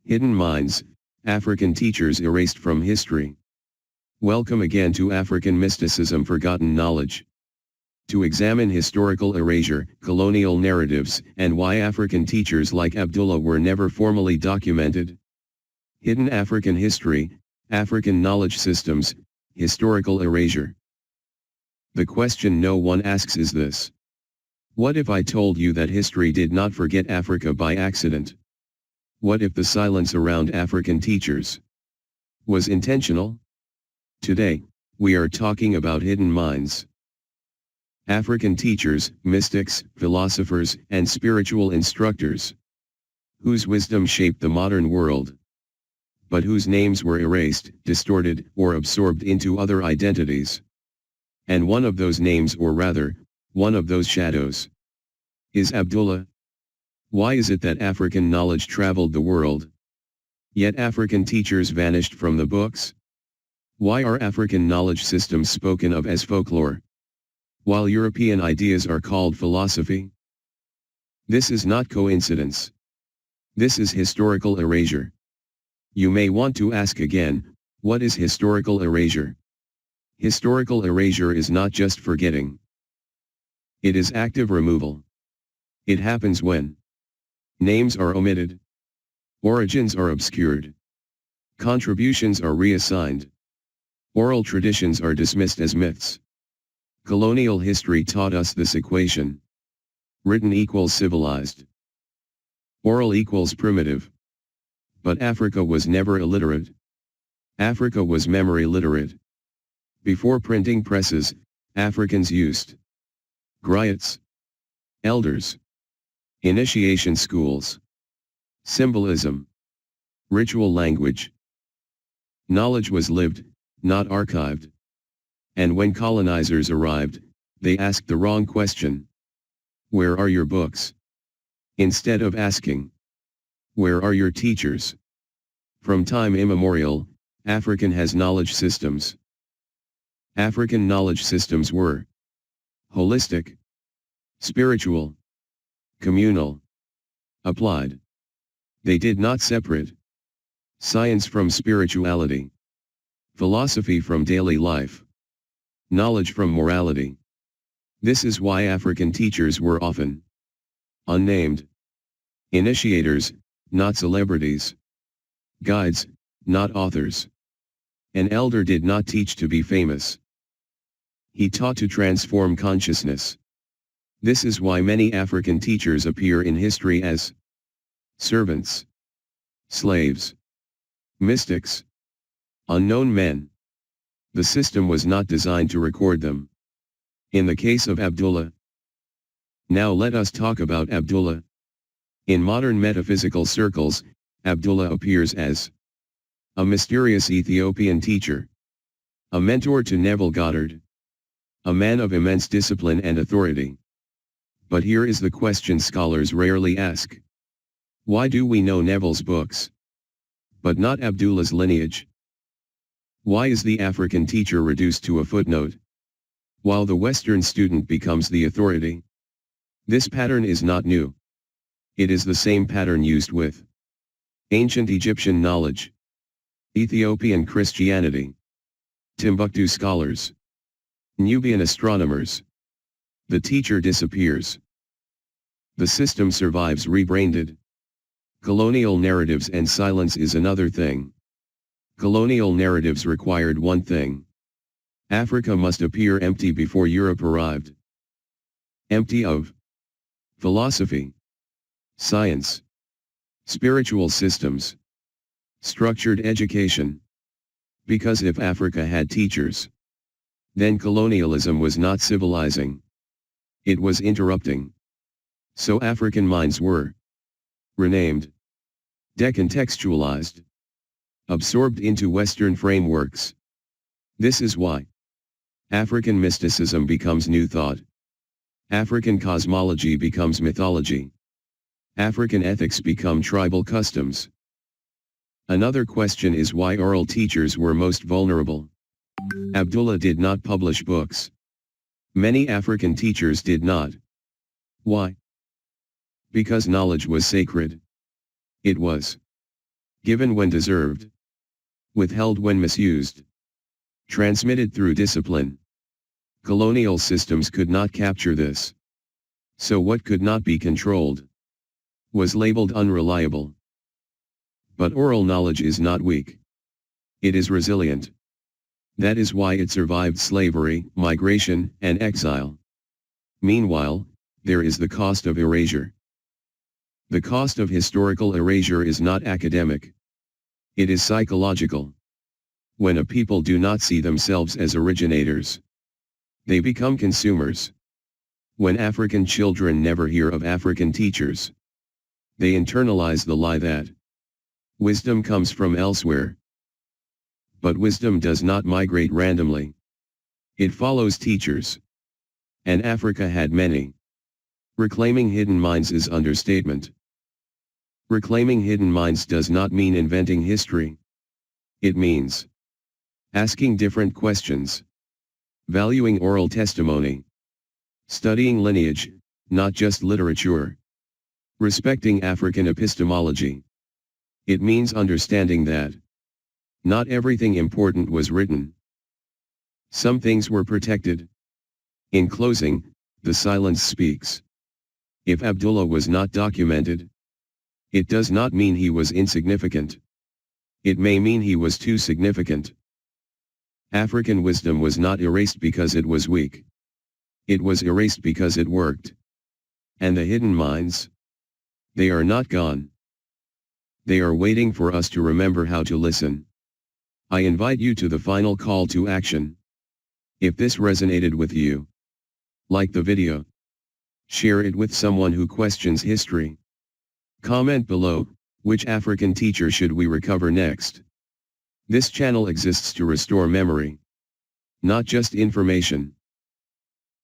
Hidden minds, African teachers erased from history. Welcome again to African Mysticism, Forgotten Knowledge. To examine historical erasure, colonial narratives, and why African teachers like Abdullah were never formally documented. Hidden African history, African knowledge systems, historical erasure. The question no one asks is this. What if I told you that history did not forget Africa by accident? What if the silence around African teachers was intentional? Today, we are talking about hidden minds. African teachers, mystics, philosophers, and spiritual instructors, whose wisdom shaped the modern world, but whose names were erased, distorted, or absorbed into other identities. And one of those names, or rather, one of those shadows, is Abdullah. Why is it that African knowledge traveled the world, yet African teachers vanished from the books? Why are African knowledge systems spoken of as folklore, while European ideas are called philosophy? This is not coincidence. This is historical erasure. You may want to ask again, what is historical erasure? Historical erasure is not just forgetting. It is active removal. It happens when names are omitted, origins are obscured, contributions are reassigned, oral traditions are dismissed as myths. Colonial history taught us this equation. Written equals civilized. Oral equals primitive. But Africa was never illiterate. Africa was memory literate. Before printing presses, Africans used griots, elders, initiation schools, symbolism, ritual language. Knowledge was lived, not archived. And when colonizers arrived, they asked the wrong question. Where are your books? Instead of asking, where are your teachers? From time immemorial, African has knowledge systems. African knowledge systems were holistic, spiritual, communal, applied. They did not separate science from spirituality, philosophy from daily life, knowledge from morality. This is why African teachers were often unnamed, initiators, not celebrities, guides, not authors. An elder did not teach to be famous. He taught to transform consciousness. This is why many African teachers appear in history as servants, slaves, mystics, unknown men. The system was not designed to record them. In the case of Abdullah. Now let us talk about Abdullah. In modern metaphysical circles, Abdullah appears as a mysterious Ethiopian teacher, a mentor to Neville Goddard, a man of immense discipline and authority. But here is the question scholars rarely ask. Why do we know Neville's books, but not Abdullah's lineage? Why is the African teacher reduced to a footnote, while the Western student becomes the authority? This pattern is not new. It is the same pattern used with ancient Egyptian knowledge, Ethiopian Christianity, Timbuktu scholars, Nubian astronomers. The teacher disappears. The system survives rebranded. Colonial narratives and silence is another thing. Colonial narratives required one thing. Africa must appear empty before Europe arrived. Empty of philosophy, science, spiritual systems, structured education. Because if Africa had teachers, then colonialism was not civilizing. It was interrupting. So African minds were renamed, decontextualized, absorbed into Western frameworks. This is why African mysticism becomes new thought. African cosmology becomes mythology. African ethics become tribal customs. Another question is why oral teachers were most vulnerable. Abdullah did not publish books. Many African teachers did not. Why? Because knowledge was sacred. It was given when deserved, withheld when misused, transmitted through discipline. Colonial systems could not capture this. So what could not be controlled was labeled unreliable. But oral knowledge is not weak. It is resilient. That is why it survived slavery, migration, and exile. Meanwhile, there is the cost of erasure. The cost of historical erasure is not academic. It is psychological. When a people do not see themselves as originators, they become consumers. When African children never hear of African teachers, they internalize the lie that wisdom comes from elsewhere. But wisdom does not migrate randomly. It follows teachers. And Africa had many. Reclaiming hidden minds is understatement. Reclaiming hidden minds does not mean inventing history. It means asking different questions, valuing oral testimony, studying lineage, not just literature, respecting African epistemology. It means understanding that not everything important was written. Some things were protected. In closing, the silence speaks. If Abdullah was not documented, it does not mean he was insignificant. It may mean he was too significant. African wisdom was not erased because it was weak. It was erased because it worked. And the hidden minds? They are not gone. They are waiting for us to remember how to listen. I invite you to the final call to action. If this resonated with you, like the video. Share it with someone who questions history. Comment below, which African teacher should we recover next? This channel exists to restore memory, not just information.